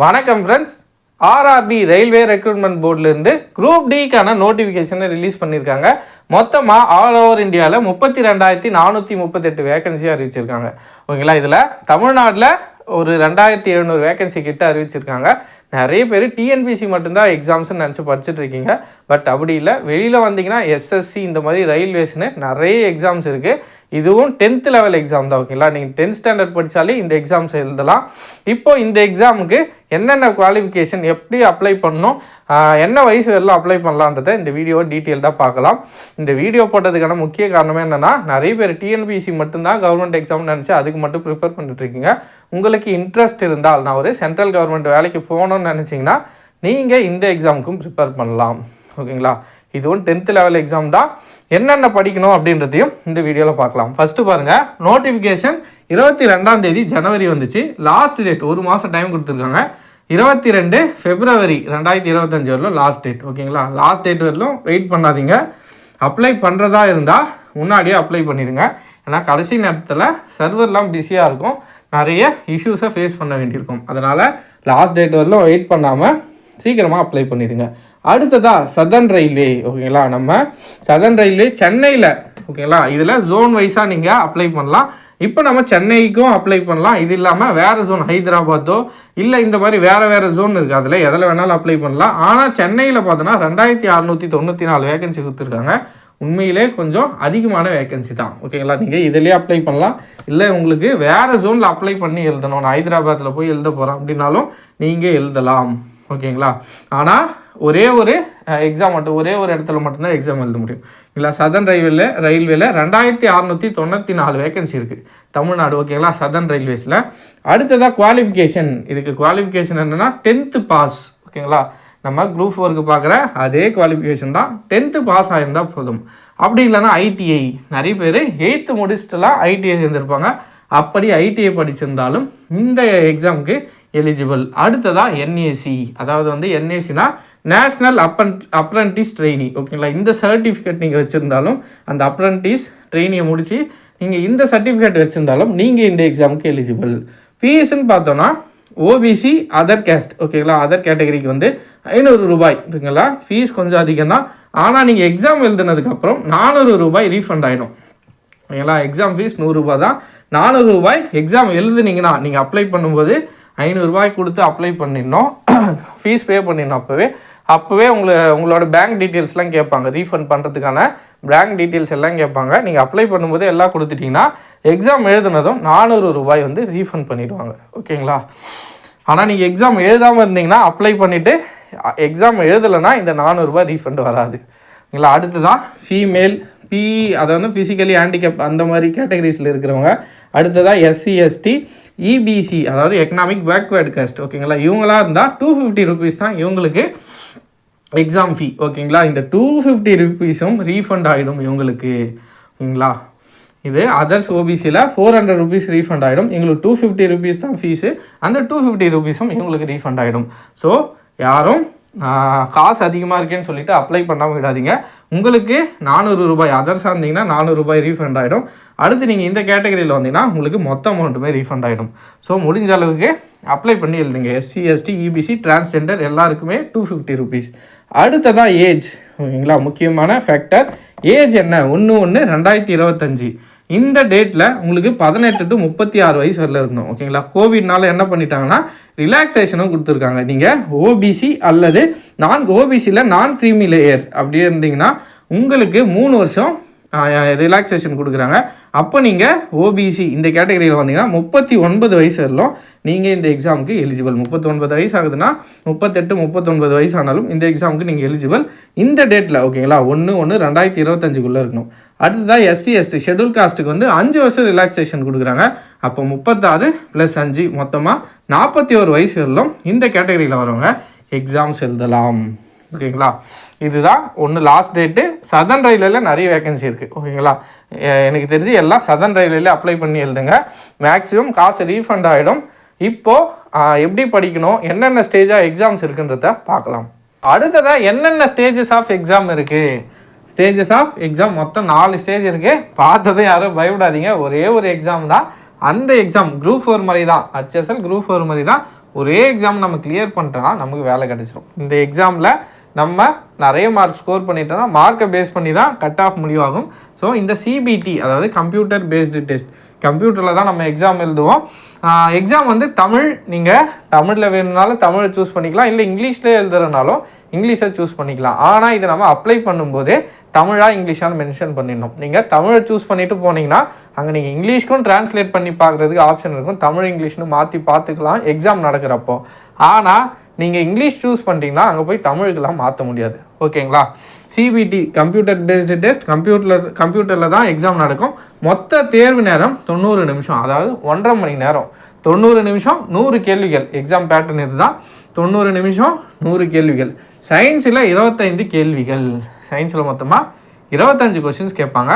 வணக்கம் friends. RRB railway recruitment போர்டிலிருந்து group டிக்கான நோட்டிஃபிகேஷனை ரிலீஸ் பண்ணியிருக்காங்க. மொத்தமாக ஆல் ஓவர் இந்தியாவில் 32,438 வேகன்சியாக அறிவிச்சிருக்காங்க. ஓகேங்களா, இதில் தமிழ்நாட்டில் ஒரு 2,700 வேகன்சி கிட்ட அறிவிச்சிருக்காங்க. நிறைய பேர் டிஎன்பிசி மட்டும்தான் எக்ஸாம்ஸ்ன்னு நினச்சி படிச்சுட்டு இருக்கீங்க. பட் அப்படி இல்லை, வெளியில் வந்தீங்கன்னா எஸ்எஸ்சி இந்த மாதிரி ரயில்வேஸ்னு நிறைய எக்ஸாம்ஸ் இருக்குது. இதுவும் 10th லெவல் எக்ஸாம் தான். ஓகேங்களா, நீங்கள் 10th ஸ்டாண்டர்ட் படித்தாலே இந்த எக்ஸாம்ஸ் எழுதலாம். இப்போது இந்த எக்ஸாமுக்கு என்னென்ன குவாலிஃபிகேஷன், எப்படி அப்ளை பண்ணணும், என்ன வயசு வரலாம் அப்ளை பண்ணலான்றதை இந்த வீடியோ டீட்டெயில்டாக பார்க்கலாம். இந்த வீடியோ போட்டதுக்கான முக்கிய காரணமே என்னென்னா, நிறைய பேர் டிஎன்பிசி மட்டும்தான் கவர்மெண்ட் எக்ஸாம்னு நினச்சி அதுக்கு மட்டும் ப்ரிப்பேர் பண்ணிட்டுருக்கீங்க. உங்களுக்கு இன்ட்ரெஸ்ட் இருந்தால், நான் ஒரு சென்ட்ரல் கவர்மெண்ட் வேலைக்கு போகணும்னு நினச்சிங்கன்னா நீங்கள் இந்த எக்ஸாமுக்கும் ப்ரிப்பேர் பண்ணலாம். ஓகேங்களா, இதுவும் 10th லெவல் எக்ஸாம் தான். என்னென்ன படிக்கணும் அப்படின்றதையும் இந்த வீடியோவில் பார்க்கலாம். ஃபஸ்ட்டு பாருங்கள், நோட்டிஃபிகேஷன் 22ஆம் தேதி ஜனவரி வந்துச்சு. லாஸ்ட் டேட் ஒரு மாதம் டைம் கொடுத்துருக்காங்க. 22 February 2025 வரலும் லாஸ்ட் டேட். ஓகேங்களா, லாஸ்ட் டேட் வரலும் வெயிட் பண்ணாதீங்க. அப்ளை பண்ணுறதா இருந்தால் முன்னாடியே அப்ளை பண்ணிடுங்க. ஏன்னா கடைசி நேரத்தில் சர்வர்லாம் பிஸியாக இருக்கும், நிறைய இஷ்யூஸை ஃபேஸ் பண்ண வேண்டியிருக்கும். அதனால் லாஸ்ட் டேட் வரலும் வெயிட் பண்ணாமல் சீக்கிரமாக அப்ளை பண்ணிடுங்க. அடுத்ததாக சதர்ன் ரயில்வே. ஓகேங்களா, நம்ம சதர்ன் ரயில்வே சென்னையில், ஓகேங்களா, இதில் ஜோன் வைஸாக நீங்கள் அப்ளை பண்ணலாம். இப்போ நம்ம சென்னைக்கும் அப்ளை பண்ணலாம். இது இல்லாமல் வேறு ஜோன், ஹைதராபாத்தோ இல்லை இந்த மாதிரி வேறு ஜோன் இருக்குது, அதில் எதில் வேணாலும் அப்ளை பண்ணலாம். ஆனால் சென்னையில் பார்த்தோன்னா 2,694 வேகன்சி கொடுத்துருக்காங்க. உண்மையிலே கொஞ்சம் அதிகமான வேகன்சி தான். ஓகேங்களா, நீங்கள் இதிலே அப்ளை பண்ணலாம். இல்லை உங்களுக்கு வேறு ஜோனில் அப்ளை பண்ணி எழுதணும், நான் ஹைதராபாத்தில் போய் எழுத போகிறேன் அப்படின்னாலும் நீங்கள் எழுதலாம். ஓகேங்களா, ஆனால் ஒரே ஒரு எக்ஸாம் மட்டும், ஒரே ஒரு இடத்துல மட்டும்தான் எக்ஸாம் எழுத முடியும். இல்லை, சதர்ன் ரயில்வேல 2,694 வேகன்சி இருக்குது தமிழ்நாடு. ஓகேங்களா, சதர்ன் ரயில்வேஸில். அடுத்ததாக குவாலிஃபிகேஷன். இதுக்கு குவாலிஃபிகேஷன் என்னென்னா 10th பாஸ். ஓகேங்களா, நம்ம குரூப் 4க்கு பார்க்குற அதே குவாலிஃபிகேஷன் தான். 10th பாஸ் ஆகிருந்தால் போதும். அப்படி இல்லைன்னா ஐடிஐ, நிறைய பேர் 8th முடிச்சுட்டுலாம் ஐடிஐ சேர்ந்துருப்பாங்க. அப்படி ஐடிஐ படிச்சிருந்தாலும் இந்த எக்ஸாமுக்கு எலிஜிபிள். அடுத்ததாக என்ஏசி, அதாவது வந்து என்ஏசினா நேஷ்னல் அப்ரண்டிஸ் ட்ரெயினி. ஓகேங்களா, இந்த சர்டிஃபிகேட் நீங்கள் வச்சுருந்தாலும், அந்த அப்ரண்டிஸ் ட்ரெயினியை முடித்து நீங்கள் இந்த சர்டிஃபிகேட் வச்சுருந்தாலும் நீங்கள் இந்த எக்ஸாமுக்கு எலிஜிபிள். ஃபீஸ்ன்னு பார்த்தோன்னா ஓபிசி அதர் கேஸ்ட், ஓகேங்களா, அதர் கேட்டகரிக்கு வந்து 500 ரூபாய். ஓகேங்களா, ஃபீஸ் கொஞ்சம் அதிகம் தான். ஆனால் நீங்கள் எக்ஸாம் எழுதுனதுக்கப்புறம் 400 ரூபாய் ரீஃபண்ட் ஆகிடும். ஓகேங்களா, எக்ஸாம் ஃபீஸ் 100 ரூபாய் தான். 400 ரூபாய் எக்ஸாம் எழுதுனீங்கன்னா நீங்கள் அப்ளை பண்ணும்போது 500 ரூபாய் கொடுத்து அப்ளை பண்ணிடணும், ஃபீஸ் பே பண்ணிடணும். அப்போவே உங்களோட பேங்க் டீட்டெயில்ஸ்லாம் கேட்பாங்க. ரீஃபண்ட் பண்ணுறதுக்கான பேங்க் டீட்டெயில்ஸ் எல்லாம் கேட்பாங்க. நீங்கள் அப்ளை பண்ணும்போது எல்லாம் கொடுத்துட்டிங்கன்னா எக்ஸாம் எழுதுனதும் 400 ரூபாய் வந்து ரீஃபண்ட் பண்ணிவிடுவாங்க. ஓகேங்களா, ஆனால் நீங்கள் எக்ஸாம் எழுதாமல் இருந்தீங்கன்னா, அப்ளை பண்ணிவிட்டு எக்ஸாம் எழுதலைன்னா இந்த 400 ரூபாய் ரீஃபண்ட் வராது. ஓகேங்களா, அடுத்ததான் ஃபீமேல், அதை வந்து ஃபிசிக்கலி ஹேண்டிகேப் அந்த மாதிரி கேட்டகரிஸில் இருக்கிறவங்க. அடுத்ததாக எஸ்சி எஸ்டி இபிசி, அதாவது எக்கனாமிக் பேக்வேர்டு காஸ்ட். ஓகேங்களா, இவங்களாக இருந்தால் 250 ருபீஸ் தான் இவங்களுக்கு எக்ஸாம் ஃபீ. ஓகேங்களா, இந்த 250 ருபீஸும் ரீஃபண்ட் ஆகிடும் இவங்களுக்கு. ஓகேங்களா, இது அதர்ஸ் ஓபிசியில் 400 ருபீஸ் ரீஃபண்ட் ஆகிடும். எங்களுக்கு 250 ருபீஸ் தான் ஃபீஸு. அந்த 250 ருபீஸும் இவங்களுக்கு ரீஃபண்ட் ஆகிடும். ஸோ யாரும் காசு அதிகமாக இருக்கேன்னு சொல்லிட்டு அப்ளை பண்ணாமல் விடாதீங்க. உங்களுக்கு 400 ரூபாய் அதர்ஸாக இருந்தீங்கன்னா 400 ரூபாய் ரீஃபண்ட் ஆகிடும். அடுத்து நீங்கள் இந்த கேட்டகரியில் வந்தீங்கன்னா உங்களுக்கு மொத்த அமௌண்ட்டுமே ரீஃபண்ட் ஆகிடும். ஸோ முடிஞ்ச அளவுக்கு அப்ளை பண்ணி எழுதுங்க. எஸ்சி எஸ்டி இபிசி டிரான்ஸ்ஜெண்டர் எல்லாருக்குமே 250 ருபீஸ். அடுத்ததான் ஏஜ். ஓகேங்களா, முக்கியமான ஃபேக்டர் ஏஜ் என்ன, 1/1/2025. இந்த டேட்டில் உங்களுக்கு 18 to 36 வயசு வரல இருக்கணும். ஓகேங்களா, கோவிட்னால என்ன பண்ணிட்டாங்கன்னா ரிலாக்ஸேஷனும் கொடுத்துருக்காங்க. நீங்கள் ஓபிசி அல்லது ஓபிசியில் நான் க்ரீமி லேயர் அப்படியே இருந்தீங்கன்னா உங்களுக்கு 3 வருஷம் ரிலாக்ஸேஷன் கொடுக்குறாங்க. அப்போ நீங்கள் ஓபிசி இந்த கேட்டகரியில் வந்தீங்கன்னா 39 வயசு வரலும் நீங்கள் இந்த எக்ஸாமுக்கு எலிஜிபிள். 39 வயசு ஆகுதுன்னா 38 39 வயசு ஆனாலும் இந்த எக்ஸாமுக்கு நீங்கள் எலிஜிபிள். இந்த டேட்டில் ஓகேங்களா 1/1/2025 இருக்கணும். அடுத்ததாக எஸ்சி எஸ்டி ஷெட்யூல் காஸ்ட்டுக்கு வந்து 5 வருஷம் ரிலாக்ஸேஷன் கொடுக்குறாங்க. அப்போ 36 + 5 மொத்தமாக 41 வயசு வரலும் இந்த கேட்டகரியில் வரவங்க எக்ஸாம்ஸ் எழுதலாம். ஓகேங்களா, இதுதான் ஒன்று லாஸ்ட் டேட்டு. சதர்ன் ரயில்வேல நிறைய வேகன்சி இருக்குது. ஓகேங்களா, எனக்கு தெரிஞ்சு எல்லாம் சதர்ன் ரயில்வேல அப்ளை பண்ணி எழுதுங்க. மேக்ஸிமம் காசு ரீஃபண்ட் ஆகிடும். இப்போது எப்படி படிக்கணும், என்னென்ன ஸ்டேஜாக எக்ஸாம்ஸ் இருக்குன்றத பார்க்கலாம். அடுத்ததாக என்னென்ன ஸ்டேஜஸ் ஆஃப் எக்ஸாம் இருக்குது. ஸ்டேஜஸ் ஆஃப் எக்ஸாம் மொத்தம் 4 ஸ்டேஜ் இருக்குது. பார்த்ததும் யாரும் பயப்படாதீங்க, ஒரே ஒரு எக்ஸாம் தான். அந்த எக்ஸாம் குரூப் 4 மாதிரி தான், HSL குரூப் 4 மாதிரி தான். ஒரே எக்ஸாம் நம்ம கிளியர் பண்ணிட்டோம்னா நமக்கு வேலை கிடச்சிரும். இந்த எக்ஸாமில் நம்ம நிறைய மார்க் ஸ்கோர் பண்ணிட்டோம்னா மார்க்கை பேஸ் பண்ணி தான் கட் ஆஃப் முடிவாகும். ஸோ இந்த சிபிடி அதாவது கம்ப்யூட்டர் பேஸ்டு டெஸ்ட், கம்ப்யூட்டரில் தான் நம்ம எக்ஸாம் எழுதுவோம். எக்ஸாம் வந்து தமிழ், நீங்கள் தமிழில் வேணும்னாலும் தமிழை சூஸ் பண்ணிக்கலாம், இல்லை இங்கிலீஷில் எழுதுறதுனாலும் இங்கிலீஷை சூஸ் பண்ணிக்கலாம். ஆனால் இதை நம்ம அப்ளை பண்ணும்போதே தமிழாக இங்கிலீஷான்னு மென்ஷன் பண்ணிடணும். நீங்கள் தமிழை சூஸ் பண்ணிவிட்டு போனீங்கன்னா அங்கே நீங்கள் இங்கிலீஷ்க்கும் ட்ரான்ஸ்லேட் பண்ணி பார்க்குறதுக்கு ஆப்ஷன் இருக்கும், தமிழ் இங்கிலீஷ்னு மாற்றி பார்த்துக்கலாம் எக்ஸாம் நடக்கிறப்போ. ஆனால் நீங்கள் இங்கிலீஷ் சூஸ் பண்ணிட்டீங்கன்னா அங்கே போய் தமிழுக்கெல்லாம் மாற்ற முடியாது. ஓகேங்களா? சிபிடி கம்ப்யூட்டர் பேஸ்டு டெஸ்ட், கம்ப்யூட்டரில் தான் எக்ஸாம் நடக்கும். மொத்த தேர்வு நேரம் 90 நிமிஷம், அதாவது 1.5 மணி நேரம். 90 நிமிஷம் 100 கேள்விகள். எக்ஸாம் பேட்டர்ன் இது தான், 90 நிமிஷம் 100 கேள்விகள். சயின்ஸில் 25 கேள்விகள். சயின்ஸில் மொத்தமாக 25 கொஸ்டின்ஸ் கேட்பாங்க.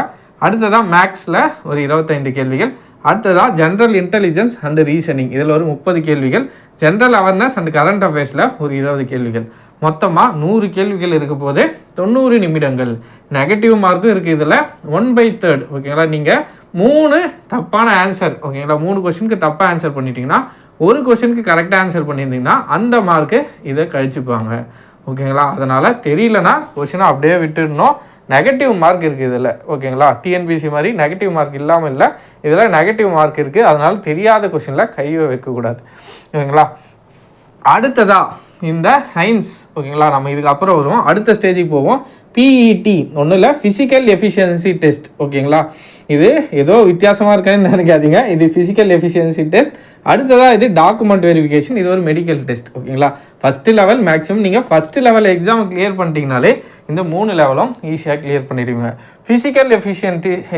அடுத்ததாக மேக்ஸில் ஒரு 25 கேள்விகள். அடுத்ததாக ஜென்ரல் இன்டெலிஜென்ஸ் அண்ட் ரீசனிங், இதில் ஒரு 30 கேள்விகள். ஜென்ரல் அவேர்னஸ் அண்ட் கரண்ட் அஃபேர்ஸில் ஒரு 20 கேள்விகள். மொத்தமாக 100 கேள்விகள் இருக்க போது 90 நிமிடங்கள். நெகட்டிவ் மார்க்கும் இருக்குது இதில் 1/3. ஓகேங்களா? நீங்கள் 3 தப்பான ஆன்சர், ஓகேங்களா, 3 கொஸ்டினுக்கு தப்பாக ஆன்சர் பண்ணிட்டீங்கன்னா, ஒரு கொஸ்டினுக்கு கரெக்டாக ஆன்சர் பண்ணியிருந்தீங்கன்னா அந்த மார்க்கு இதை கழிச்சுப்பாங்க. ஓகேங்களா? அதனால் தெரியலனா கொஸ்டினை அப்படியே விட்டுடணும். நெகட்டிவ் மார்க் இருக்குது இதில். ஓகேங்களா? டிஎன்பிசி மாதிரி நெகட்டிவ் மார்க் இல்லாமல் இல்லை, இதில் நெகட்டிவ் மார்க் இருக்குது. அதனால் தெரியாத கொஸ்டினில் கையை வைக்கக்கூடாது. ஓகேங்களா? அடுத்ததாக இந்த சயின்ஸ், ஓகேங்களா, நம்ம இதுக்கப்புறம் வருவோம். அடுத்த ஸ்டேஜுக்கு போவோம். பிஇடி ஒன்றும் இல்லை, ஃபிசிக்கல் எஃபிஷியன்சி டெஸ்ட். ஓகேங்களா? இது ஏதோ வித்தியாசமாக இருக்குன்னு நினைக்காதீங்க, இது ஃபிசிக்கல் எஃபிஷியன்சி டெஸ்ட். அடுத்ததாக இது டாக்குமெண்ட் வெரிஃபிகேஷன், இது ஒரு மெடிக்கல் டெஸ்ட். ஓகேங்களா? ஃபஸ்ட்டு லெவல் மேக்ஸிமம் நீங்கள் ஃபஸ்ட்டு லெவல் எக்ஸாம் கிளியர் பண்ணிட்டீங்கனாலே இந்த 3 லெவலும் ஈஸியாக கிளியர் பண்ணிடுவீங்க. ஃபிசிக்கல்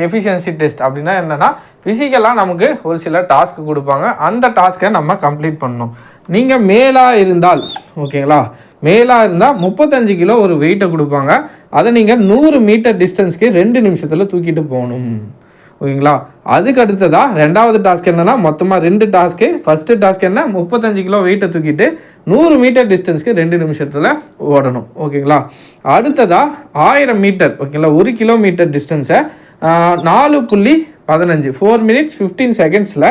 எஃபிஷியன்சி டெஸ்ட் அப்படின்னா என்னென்னா, ஃபிசிக்கலாக நமக்கு ஒரு சில டாஸ்க் கொடுப்பாங்க, அந்த டாஸ்க்கை நம்ம கம்ப்ளீட் பண்ணணும். நீங்கள் மேலாக இருந்தால், ஓகேங்களா, மேலாக இருந்தால் 35 கிலோ ஒரு வெயிட்டை கொடுப்பாங்க. அதை நீங்கள் 100 மீட்டர் டிஸ்டன்ஸ்க்கு 2 நிமிஷத்தில் தூக்கிட்டு போகணும். ஓகேங்களா? அதுக்கு அடுத்ததாக ரெண்டாவது டாஸ்க் என்னென்னா, மொத்தமாக 2 டாஸ்க்கு. ஃபஸ்ட்டு டாஸ்க் என்ன, 35 கிலோ வெயிட்டை தூக்கிட்டு 100 மீட்டர் டிஸ்டன்ஸ்க்கு 2 நிமிஷத்தில் ஓடணும். ஓகேங்களா? அடுத்ததாக 1000 மீட்டர், ஓகேங்களா, 1 கிலோமீட்டர் டிஸ்டன்ஸை 4.15 4 minutes 15 secondsல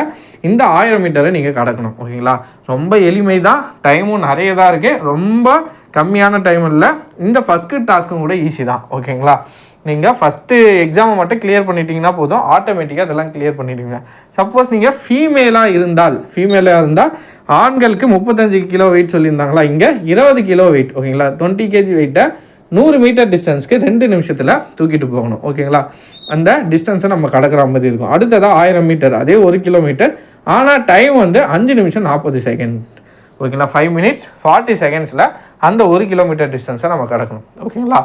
இந்த 1000 மீட்டரை நீங்கள் கடக்கணும். ஓகேங்களா? ரொம்ப எளிமை தான், டைமும் நிறைய தான் இருக்குது, ரொம்ப கம்மியான டைம் இல்லை. இந்த ஃபஸ்ட்டு டாஸ்க்கும் கூட ஈஸி தான். ஓகேங்களா? நீங்கள் ஃபஸ்ட்டு எக்ஸாமை மட்டும் கிளியர் பண்ணிட்டீங்கன்னா போதும், ஆட்டோமேட்டிக்காக அதெல்லாம் கிளியர் பண்ணிடுவீங்க. சப்போஸ் நீங்கள் ஃபீமேலாக இருந்தால் ஆண்களுக்கு 35 கிலோ வெயிட் சொல்லியிருந்தாங்களா, இங்கே 20 கிலோ வெயிட், ஓகேங்களா, 20 kg வெயிட்டை 100 மீட்டர் டிஸ்டன்ஸ்க்கு 2 நிமிஷத்தில் தூக்கிட்டு போகணும். ஓகேங்களா? அந்த டிஸ்டன்ஸை நம்ம கடக்கிற மாதிரி இருக்கும். அடுத்ததாக 1000 மீட்டர், அதே 1 கிலோமீட்டர், ஆனால் டைம் வந்து 5 நிமிஷம் 40 செகண்ட். ஓகேங்களா? 5 minutes 40 secondsல அந்த 1 கிலோமீட்டர் டிஸ்டன்ஸை நம்ம கடக்கணும். ஓகேங்களா?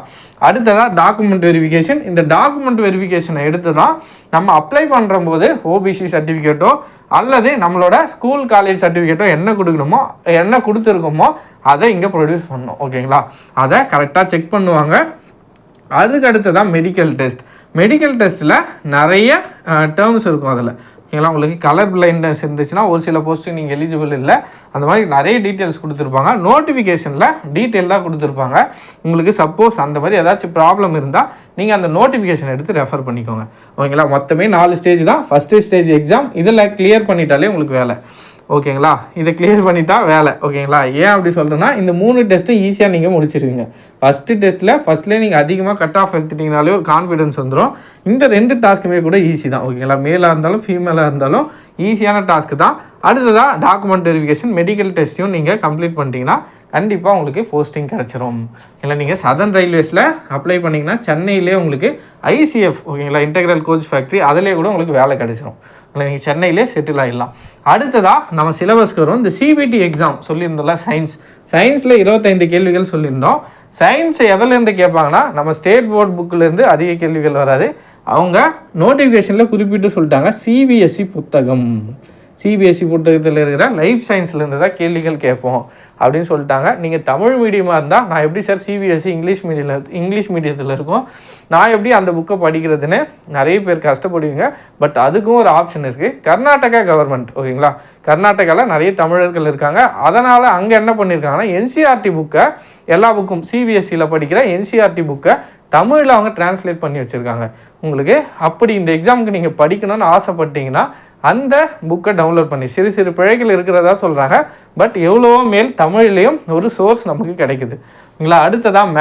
அடுத்ததாக டாக்குமெண்ட் வெரிஃபிகேஷன். இந்த டாக்குமெண்ட் வெரிஃபிகேஷனை எடுத்து தான் நம்ம அப்ளை பண்ணுற போது ஓபிசி சர்டிஃபிகேட்டோ அல்லது நம்மளோட ஸ்கூல் காலேஜ் சர்டிஃபிகேட்டோ என்ன கொடுத்துருக்கோமோ அதை இங்கே ப்ரொடியூஸ் பண்ணணும். ஓகேங்களா? அதை கரெக்டாக செக் பண்ணுவாங்க. அதுக்கு அடுத்ததான் மெடிக்கல் டெஸ்ட். மெடிக்கல் டெஸ்ட்டில் நிறைய டேர்ம்ஸ் இருக்கும். அதில் ஓகேங்களா, உங்களுக்கு கலர் பிளைண்ட்னஸ் இருந்துச்சுன்னா ஒரு சில போஸ்ட்டு நீங்கள் எலிஜிபிள் இல்லை, அந்த மாதிரி நிறைய டீட்டெயில்ஸ் கொடுத்துருப்பாங்க. நோட்டிஃபிகேஷனில் டீட்டெயிலாக கொடுத்துருப்பாங்க. உங்களுக்கு சப்போஸ் அந்த மாதிரி ஏதாச்சும் ப்ராப்ளம் இருந்தால் நீங்கள் அந்த நோட்டிஃபிகேஷன் எடுத்து ரெஃபர் பண்ணிக்கோங்க. ஓகேங்களா? மொத்தமே 4 ஸ்டேஜ் தான். ஃபஸ்ட்டு ஸ்டேஜ் எக்ஸாம், இதில் கிளியர் பண்ணிட்டாலே உங்களுக்கு வேலை. ஓகேங்களா? இதை கிளியர் பண்ணிட்டா வேலை. ஓகேங்களா? ஏன் அப்படி சொல்கிறேன்னா, இந்த 3 டெஸ்ட்டும் ஈஸியாக நீங்கள் முடிச்சிருவீங்க. ஃபஸ்ட்டு டெஸ்ட்டில் ஃபஸ்ட்லேயே நீங்கள் அதிகமாக கட் ஆஃப் எடுத்துட்டிங்கனாலே ஒரு கான்ஃபிடன்ஸ் வந்துடும். இந்த 2 டாஸ்க்குமே கூட ஈஸி தான். ஓகேங்களா? மேலாக இருந்தாலும் ஃபீமேலாக இருந்தாலும் ஈஸியான டாஸ்க்கு தான். அடுத்ததாக டாக்குமெண்ட் வெரிஃபிகேஷன், மெடிக்கல் டெஸ்ட்டையும் நீங்கள் கம்ப்ளீட் பண்ணிட்டீங்கன்னா கண்டிப்பாக உங்களுக்கு போஸ்டிங் கிடச்சிரும். இல்லை நீங்கள் சதர்ன் ரயில்வேஸில் அப்ளை பண்ணிங்கன்னா சென்னையிலே உங்களுக்கு ஐசிஎஃப், ஓகேங்களா, இன்டெக்ரல் கோச் ஃபேக்ட்ரி, அதிலே கூட உங்களுக்கு வேலை கிடச்சிரும். இல்லை நீங்கள் சென்னையிலே செட்டில் ஆகிடலாம். அடுத்ததாக நம்ம சிலபஸ்க்கு வரும். இந்த சிபிடி எக்ஸாம் சொல்லியிருந்தோம்ல, சயின்ஸில் 25 கேள்விகள் சொல்லியிருந்தோம். சயின்ஸை எதிலேருந்து கேட்பாங்கன்னா, நம்ம ஸ்டேட் போர்ட் புக்கிலேருந்து அதிக கேள்விகள் வராது. அவங்க நோட்டிஃபிகேஷனில் குறிப்பிட்டு சொல்லிட்டாங்க, சிபிஎஸ்சி புத்தகம், சிபிஎஸ்சி புத்தகத்தில் இருக்கிற லைஃப் சயின்ஸ்லேருந்து தான் கேள்விகள் கேட்போம் அப்படின்னு சொல்லிட்டாங்க. நீங்கள் தமிழ் மீடியமாக இருந்தால் நான் எப்படி சார் சிபிஎஸ்சி இங்கிலீஷ் மீடியத்தில் இருக்கும், நான் எப்படி அந்த புக்கை படிக்கிறதுன்னு நிறைய பேர் கஷ்டப்படுவீங்க. பட் அதுக்கும் ஒரு ஆப்ஷன் இருக்குது. கர்நாடகா கவர்மெண்ட், ஓகேங்களா, கர்நாடகாவில் நிறைய தமிழர்கள் இருக்காங்க. அதனால் அங்கே என்ன பண்ணியிருக்காங்கன்னா, என்சிஆர்டி புக்கை, எல்லா புக்கும் சிபிஎஸ்சியில் படிக்கிற என்சிஆர்டி புக்கை தமிழில் அவங்க டிரான்ஸ்லேட் பண்ணி வச்சுருக்காங்க. உங்களுக்கு அப்படி இந்த எக்ஸாமுக்கு நீங்கள் படிக்கணும்னு ஆசைப்பட்டீங்கன்னா அந்த புக்கை டவுன்லோட் பண்ணி சிறு சிறு பிழைகள் இருக்கிறதா சொல்கிறாங்க. பட் எவ்வளவோ மேல் தமிழ்லேயும் ஒரு சோர்ஸ் நமக்கு கிடைக்குது. ஓகேங்களா. அடுத்ததான்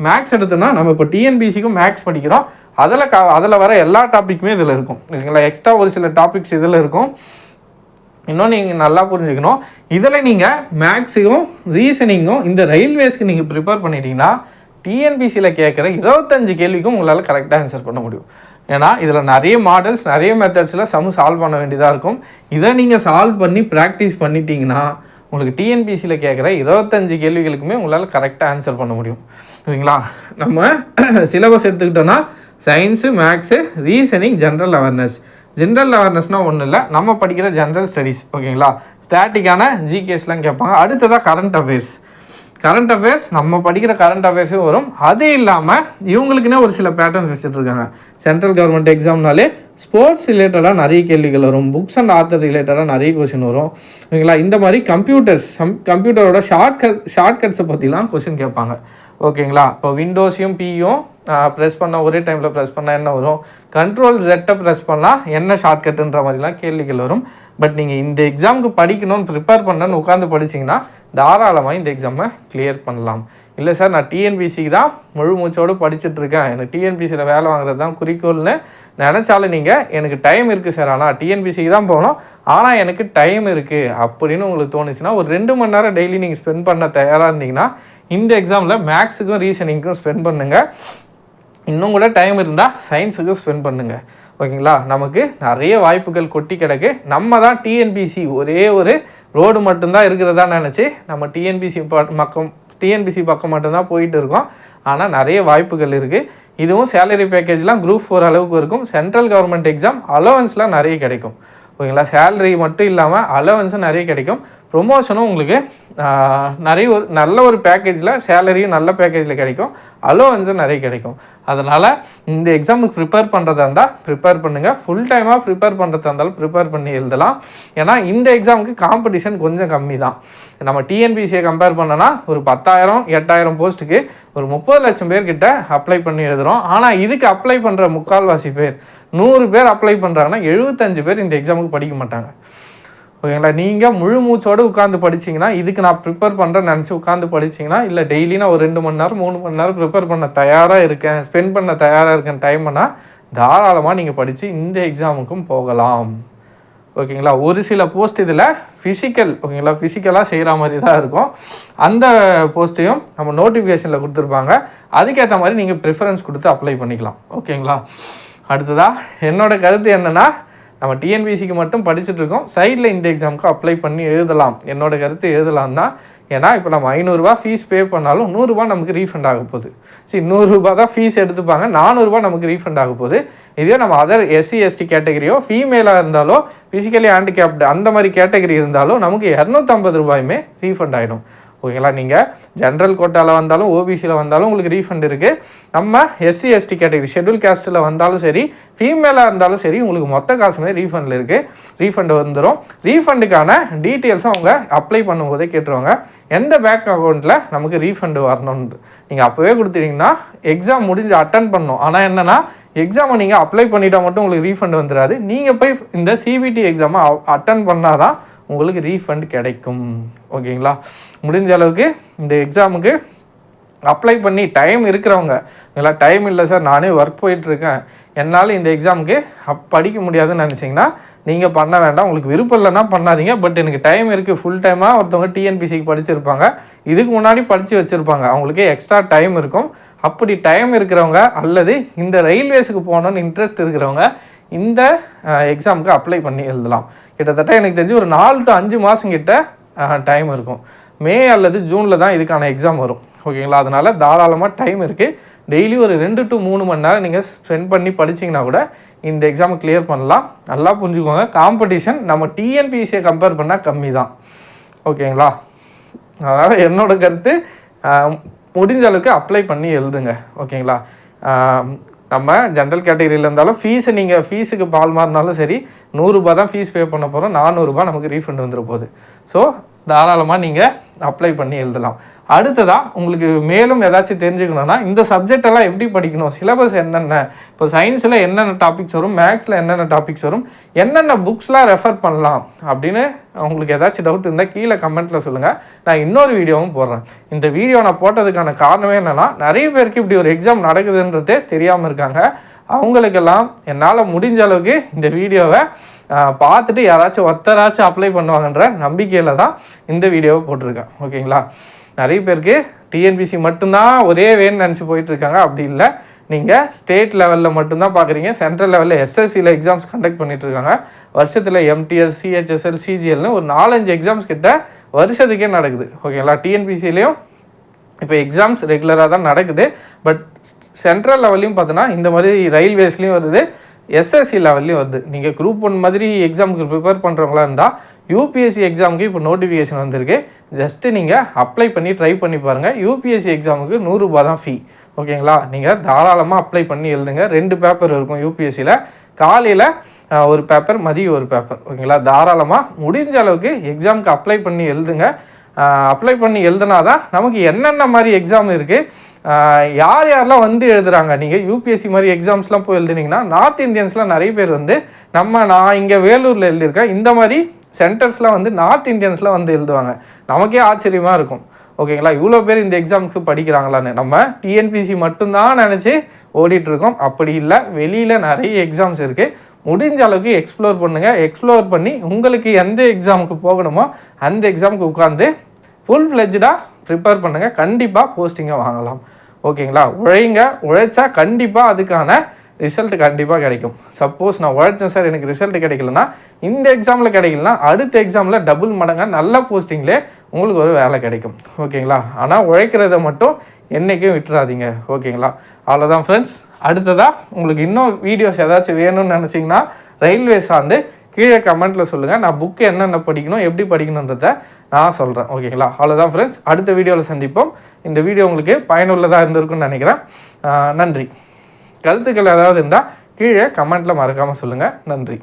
மேக்ஸ் எடுத்தோன்னா நம்ம இப்போ டிஎன்பிசிக்கும் மேக்ஸ் படிக்கிறோம். அதில் வர எல்லா டாப்பிக்குமே இதில் இருக்கும். ஓகேங்களா. எக்ஸ்ட்ரா ஒரு சில டாபிக்ஸ் இதில் இருக்கும். இன்னும் நீங்கள் நல்லா புரிஞ்சுக்கணும், இதில் நீங்கள் மேக்ஸுக்கும் ரீசனிங்கும் இந்த ரயில்வேஸ்க்கு நீங்கள் ப்ரிப்பேர் பண்ணிட்டீங்கன்னா டிஎன்பிசியில் கேட்குற 25 கேள்விக்கும் உங்களால் கரெக்டாக ஆன்சர் பண்ண முடியும். ஏன்னா இதில் நிறைய மாடல்ஸ் நிறைய மெத்தட்ஸில் சால்வ் பண்ண வேண்டியதாக இருக்கும். இதை நீங்கள் சால்வ் பண்ணி ப்ராக்டிஸ் பண்ணிட்டீங்கன்னா உங்களுக்கு டிஎன்பிசியில் கேட்குற 25 கேள்விகளுக்குமே உங்களால் கரெக்டாக ஆன்சர் பண்ண முடியும். ஓகேங்களா. நம்ம சிலபஸ் எடுத்துக்கிட்டோன்னா சயின்ஸு, மேக்ஸு, ரீசனிங், ஜென்ரல் அவேர்னஸ்னால் ஒன்றும் இல்லை, நம்ம படிக்கிற ஜென்ரல் ஸ்டடீஸ். ஓகேங்களா. ஸ்டாட்டிக்கான ஜிகேஸ்லாம் கேட்பாங்க. அடுத்ததாக கரண்ட் அஃபேர்ஸ் நம்ம படிக்கிற கரண்ட் அஃபேர்ஸும் வரும். அது இல்லாமல் இவங்களுக்குன்னே ஒரு சில பேட்டர்ன்ஸ் வச்சுட்ருக்காங்க. சென்ட்ரல் கவர்மெண்ட் எக்ஸாம்னாலே ஸ்போர்ட்ஸ் ரிலேட்டடாக நிறைய கேள்விகள் வரும், புக்ஸ் அண்ட் ஆத்தர் ரிலேட்டடாக நிறைய கொஷின் வரும். ஓகேங்களா. இந்த மாதிரி கம்ப்யூட்டரோட ஷார்ட்கட்ஸை பற்றிலாம் கொஷின் கேட்பாங்க. ஓகேங்களா. இப்போ விண்டோஸையும் பியும் ப்ரெஸ் பண்ணால் ஒரே டைமில் ப்ரெஸ் பண்ணால் என்ன வரும், கண்ட்ரோல் Z ப்ரெஸ் பண்ணால் என்ன ஷார்ட்கட்டுன்ற மாதிரிலாம் கேள்விகள் வரும். பட் நீங்கள் இந்த எக்ஸாமுக்கு படிக்கணும்னு ப்ரிப்பேர் பண்ணணுன்னு உட்காந்து படிச்சிங்கன்னா தாராளமாக இந்த எக்ஸாமை கிளியர் பண்ணலாம். இல்லை சார் நான் டிஎன்பிசிக்கு தான் முழு மூச்சோடு படிச்சுட்ருக்கேன், எனக்கு டிஎன்பிசியில் வேலை வாங்குறது தான் குறிக்கோள்னு நினச்சாலும் நீங்கள் எனக்கு டைம் இருக்குது சார், ஆனால் டிஎன்பிசிக்கு தான் போகணும், ஆனால் எனக்கு டைம் இருக்குது அப்படின்னு உங்களுக்கு தோணுச்சுன்னா ஒரு 2 மணி நேரம் டெய்லி நீங்கள் ஸ்பெண்ட் பண்ண தயாராக இருந்தீங்கன்னா இந்த எக்ஸாமில் மேக்ஸுக்கும் ரீசனிங்க்கும் ஸ்பெண்ட் பண்ணுங்கள். இன்னும் கூட டைம் இருந்தால் சயின்ஸுக்கும் ஸ்பெண்ட் பண்ணுங்கள். ஓகேங்களா. நமக்கு நிறைய வாய்ப்புகள் கொட்டி கிடக்கு. நம்ம தான் டிஎன்பிசி ஒரே ஒரு ரோடு மட்டும்தான் இருக்கிறதா நினச்சி நம்ம டிஎன்பிசி பக்கம் மட்டும்தான் போயிட்டு இருக்கோம். ஆனால் நிறைய வாய்ப்புகள் இருக்குது. இதுவும் சேலரி பேக்கேஜ்லாம் குரூப் 4 அளவுக்கு இருக்கும். சென்ட்ரல் கவர்மெண்ட் எக்ஸாம் அலோவன்ஸ்லாம் நிறைய கிடைக்கும். ஓகேங்களா. சேலரி மட்டும் இல்லாமல் அலவன்ஸும் நிறைய கிடைக்கும். ப்ரொமோஷனும் உங்களுக்கு நல்ல ஒரு பேக்கேஜில் சேலரியும் நல்ல பேக்கேஜில் கிடைக்கும், அலோவன்ஸும் நிறைய கிடைக்கும். அதனால் இந்த எக்ஸாமுக்கு ப்ரிப்பேர் பண்ணுறதா இருந்தால் ப்ரிப்பேர் பண்ணுங்கள். ஃபுல் டைமாக ப்ரிப்பேர் பண்ணுறதா இருந்தாலும் ப்ரிப்பேர் பண்ணி எழுதலாம். ஏன்னா இந்த எக்ஸாமுக்கு காம்படிஷன் கொஞ்சம் கம்மி தான். நம்ம டிஎன்பிசியை கம்பேர் பண்ணோன்னா ஒரு 10,000-8,000 போஸ்ட்டுக்கு ஒரு 30 லட்சம் பேர்கிட்ட அப்ளை பண்ணி எழுதுகிறோம். ஆனால் இதுக்கு அப்ளை பண்ணுற முக்கால்வாசி பேர் 100 பேர் அப்ளை பண்ணுறாங்கன்னா 75 பேர் இந்த எக்ஸாமுக்கு படிக்க மாட்டாங்க. ஓகேங்களா. நீங்கள் முழு மூச்சோடு உட்காந்து படிச்சிங்கன்னா, இதுக்கு நான் ப்ரிப்பேர் பண்ணுறேன்னு நினச்சி உட்காந்து படிச்சிங்கன்னா, இல்லை டெய்லி நான் ஒரு 2 மணி நேரம் 3 மணி நேரம் ப்ரிப்பேர் பண்ண தயாராக இருக்கேன், ஸ்பெண்ட் பண்ண தயாராக இருக்கேன் டைம்னா தாராளமாக நீங்கள் படித்து இந்த எக்ஸாமுக்கும் போகலாம். ஓகேங்களா. ஒரு சில போஸ்ட் இதில் ஓகேங்களா ஃபிசிக்கலாக செய்கிற மாதிரி தான் இருக்கும். அந்த போஸ்ட்டையும் நம்ம நோட்டிஃபிகேஷனில் கொடுத்துருப்பாங்க. அதுக்கேற்ற மாதிரி நீங்கள் ப்ரிஃபரன்ஸ் கொடுத்து அப்ளை பண்ணிக்கலாம். ஓகேங்களா. அடுத்ததாக என்னோடய கருத்து என்னென்னா, நம்ம டிஎன்பிசிக்கு மட்டும் படிச்சுட்ருக்கோம், சைடில் இந்த எக்ஸாமுக்கு அப்ளை பண்ணி எழுதலாம். என்னோடய கருத்து எழுதலாம் தான். ஏன்னா இப்போ நம்ம 500 ரூபா ஃபீஸ் பே பண்ணாலும் 100 ரூபா நமக்கு ரீஃபண்ட் ஆக போகுது. சரி, 100 ரூபா தான் ஃபீஸ் எடுத்துப்பாங்க, 400 ரூபா நமக்கு ரீஃபண்ட் ஆக போகுது. இதே நம்ம அதர் SC/ST கேட்டகரியோ ஃபீமேலாக இருந்தாலோ ஃபிசிக்கலி ஹேண்டிகேப்டு அந்த மாதிரி கேட்டகரி இருந்தாலும் நமக்கு 250 ரூபாயுமே ரீஃபண்ட் ஆகிடும். ஓகேங்களா. நீங்கள் ஜென்ரல் கோட்டாவில் வந்தாலும் ஓபிசியில் வந்தாலும் உங்களுக்கு ரீஃபண்ட் இருக்குது. நம்ம SC/ST கேட்டகரி ஷெட்யூல் கேஸ்ட்டில் வந்தாலும் சரி, ஃபீமேலாக இருந்தாலும் சரி, உங்களுக்கு மொத்த காசுமே ரீஃபண்டில் இருக்குது. ரீஃபண்ட் வந்துடும். ரீஃபண்டுக்கான டீட்டெயில்ஸும் அவங்க அப்ளை பண்ணும்போதே கேட்டுருவாங்க, எந்த பேங்க் அக்கௌண்ட்டில் நமக்கு ரீஃபண்டு வரணும்னு. நீங்கள் அப்போவே கொடுத்துட்டிங்கன்னா எக்ஸாம் முடிஞ்சு அட்டன் பண்ணணும். ஆனால் என்னென்னா எக்ஸாமை நீங்கள் அப்ளை பண்ணிட்டால் மட்டும் உங்களுக்கு ரீஃபண்ட் வந்துடாது. நீங்கள் போய் இந்த CBT எக்ஸாமை அட்டன் பண்ணால் தான் உங்களுக்கு ரீஃபண்ட் கிடைக்கும். ஓகேங்களா. முடிஞ்ச அளவுக்கு இந்த எக்ஸாமுக்கு அப்ளை பண்ணி டைம் இருக்கிறவங்க, இல்லை டைம் இல்லை சார் நானே ஒர்க் போயிட்டுருக்கேன் என்னால் இந்த எக்ஸாமுக்கு படிக்க முடியாதுன்னு நினச்சிங்கன்னா நீங்கள் பண்ண வேண்டாம். உங்களுக்கு விருப்பம் இல்லைன்னா பண்ணாதீங்க. பட் எனக்கு டைம் இருக்குது, ஃபுல் டைமாக ஒருத்தவங்க டிஎன்பிசிக்கு படிச்சிருப்பாங்க, இதுக்கு முன்னாடி படித்து வச்சுருப்பாங்க, அவங்களுக்கு எக்ஸ்ட்ரா டைம் இருக்கும். அப்படி டைம் இருக்கிறவங்க அல்லது இந்த ரயில்வேஸுக்கு போகணுன்னு இன்ட்ரெஸ்ட் இருக்கிறவங்க இந்த எக்ஸாமுக்கு அப்ளை பண்ணி எழுதலாம். கிட்டத்தட்ட எனக்கு தெரிஞ்சு ஒரு 4 to 5 மாதம் கிட்ட டைம் இருக்கும். மே அல்லது ஜூனில் தான் இதுக்கான எக்ஸாம் வரும். ஓகேங்களா. அதனால் தாராளமாக டைம் இருக்குது. டெய்லி ஒரு 2 to 3 மணி நேரம் நீங்கள் ஸ்பெண்ட் பண்ணி படிச்சிங்கன்னா கூட இந்த எக்ஸாமை கிளியர் பண்ணலாம். நல்லா புரிஞ்சுக்கோங்க, காம்படிஷன் நம்ம டிஎன்பிசியை கம்பேர் பண்ணால் கம்மி தான். ஓகேங்களா. அதனால் என்னோட கருத்து முடிஞ்ச அளவுக்கு அப்ளை பண்ணி எழுதுங்க. ஓகேங்களா. நம்ம ஜென்ரல் கேட்டகரியில் இருந்தாலும் நீங்கள் ஃபீஸுக்கு பால் மாறினாலும் சரி, 100 ரூபா தான் ஃபீஸ் பே பண்ண போகிறோம், 400 ரூபா நமக்கு ரீஃபண்ட் வந்துட போகுது. ஸோ தாராளமாக நீங்கள் அப்ளை பண்ணி எழுதலாம். அடுத்ததாக உங்களுக்கு மேலும் ஏதாச்சும் தெரிஞ்சுக்கணுன்னா இந்த சப்ஜெக்டெல்லாம் எப்படி படிக்கணும், சிலபஸ் என்னென்ன, இப்போ சயின்ஸில் என்னென்ன டாபிக்ஸ் வரும், மேக்ஸில் என்னென்ன டாபிக்ஸ் வரும், என்னென்ன புக்ஸ்லாம் ரெஃபர் பண்ணலாம் அப்படின்னு உங்களுக்கு ஏதாச்சும் டவுட் இருந்தால் கீழே கமெண்ட்டில் சொல்லுங்கள். நான் இன்னொரு வீடியோவும் போடுறேன். இந்த வீடியோ நான் போட்டதுக்கான காரணமே என்னென்னா, நிறைய பேருக்கு இப்படி ஒரு எக்ஸாம் நடக்குதுன்றதே தெரியாமல் இருக்காங்க. அவங்களுக்கெல்லாம் என்னால் முடிஞ்ச அளவுக்கு இந்த வீடியோவை பார்த்துட்டு யாராச்சும் ஒருத்தராச்சும் அப்ளை பண்ணுவாங்கன்ற நம்பிக்கையில் தான் இந்த வீடியோவை போட்டிருக்கேன். ஓகேங்களா? நிறைய பேருக்கு டிஎன்பிசி மட்டும்தான் ஒரே வேன்னு நினச்சி போயிட்டுருக்காங்க. அப்படி இல்லை, நீங்கள் ஸ்டேட் லெவலில் மட்டும்தான் பார்க்குறீங்க. சென்ட்ரல் லெவலில் எஸ்எஸ்சியில் எக்ஸாம்ஸ் கண்டக்ட் பண்ணிகிட்ருக்காங்க. வருஷத்தில் எம்டிஎஸ், சிஹெச்எஸ்எல், சிஜிஎல்னு ஒரு 4-5 எக்ஸாம்ஸ் கிட்ட வருஷத்துக்கே நடக்குது. ஓகேங்களா? டிஎன்பிசிலையும் இப்போ எக்ஸாம்ஸ் ரெகுலராக தான் நடக்குது. பட் சென்ட்ரல் லெவல்லையும் பார்த்தோன்னா இந்த மாதிரி ரயில்வேஸ்லேயும் வருது, எஸ்எஸ்சி லெவல்லையும் வருது. நீங்கள் குரூப் 1 மாதிரி எக்ஸாமுக்கு ப்ரிப்பேர் பண்ணுறவங்களா இருந்தால் யூபிஎஸ்சி எக்ஸாமுக்கு இப்போ நோட்டிஃபிகேஷன் வந்திருக்கு. ஜஸ்ட்டு நீங்கள் அப்ளை பண்ணி ட்ரை பண்ணி பாருங்கள். யூபிஎஸ்சி எக்ஸாமுக்கு 100 ரூபா தான் ஃபீ. ஓகேங்களா? நீங்கள் தாராளமாக அப்ளை பண்ணி எழுதுங்க. 2 பேப்பர் இருக்கும் யூபிஎஸ்சியில். காலையில் ஒரு பேப்பர், மதியம் ஒரு பேப்பர். ஓகேங்களா? தாராளமாக முடிஞ்ச அளவுக்கு எக்ஸாமுக்கு அப்ளை பண்ணி எழுதுங்க. அப்ளை பண்ணி எழுதுனா தான் நமக்கு என்னென்ன மாதிரி எக்ஸாம் இருக்குது, யார் யாரெல்லாம் வந்து எழுதுகிறாங்க. நீங்கள் யூபிஎஸ்சி மாதிரி எக்ஸாம்ஸ்லாம் போய் எழுதுனீங்கன்னா நார்த் இந்தியன்ஸ்லாம் நிறைய பேர் வந்து நான் இங்கே வேலூரில் எழுதியிருக்கேன், இந்த மாதிரி சென்டர்ஸ்லாம் வந்து நார்த் இந்தியன்ஸ்லாம் வந்து எழுதுவாங்க. நமக்கே ஆச்சரியமாக இருக்கும். ஓகேங்களா? இவ்வளோ பேர் இந்த எக்ஸாமுக்கு படிக்கிறாங்களான்னு. நம்ம டிஎன்பிசி மட்டும்தான் நினச்சி ஓடிட்டுருக்கோம். அப்படி இல்லை, வெளியில் நிறைய எக்ஸாம்ஸ் இருக்குது. முடிஞ்ச அளவுக்கு எக்ஸ்ப்ளோர் பண்ணுங்கள். எக்ஸ்ப்ளோர் பண்ணி உங்களுக்கு எந்த எக்ஸாமுக்கு போகணுமோ அந்த எக்ஸாமுக்கு உட்காந்து ஃபுல் ஃப்ளெஜ்டாக ப்ரிப்பேர் பண்ணுங்கள். கண்டிப்பாக போஸ்டிங்கை வாங்கலாம். ஓகேங்களா? உழைச்சா கண்டிப்பாக அதுக்கான ரிசல்ட் கண்டிப்பாக கிடைக்கும். சப்போஸ் நான் உழைச்சேன் சார் எனக்கு ரிசல்ட் கிடைக்கலன்னா, இந்த எக்ஸாமில் கிடைக்கலனா அடுத்த எக்ஸாமில் டபுள் மடங்காக நல்ல போஸ்டிங்லேயே உங்களுக்கு ஒரு வேலை கிடைக்கும். ஓகேங்களா? ஆனால் உழைக்கிறத மட்டும் என்றைக்கும் விட்டுறாதீங்க. ஓகேங்களா? அவ்வளோதான் ஃப்ரெண்ட்ஸ். அடுத்ததாக உங்களுக்கு இன்னும் வீடியோஸ் ஏதாச்சும் வேணும்னு நினச்சிங்கன்னா ரயில்வே சார்ந்து கீழே கமெண்ட்டில் சொல்லுங்கள். நான் புக்கு என்னென்ன படிக்கணும், எப்படி படிக்கணுன்றதை நான் சொல்கிறேன். ஓகேங்களா? அவ்வளோதான் ஃப்ரெண்ட்ஸ். அடுத்த வீடியோவில் சந்திப்போம். இந்த வீடியோ உங்களுக்கு பயனுள்ளதாக இருந்திருக்குன்னு நினைக்கிறேன். நன்றி. கருத்துக்கள் ஏதாவது இருந்தால் கீழே கமெண்ட்டில் மறக்காமல் சொல்லுங்கள். நன்றி.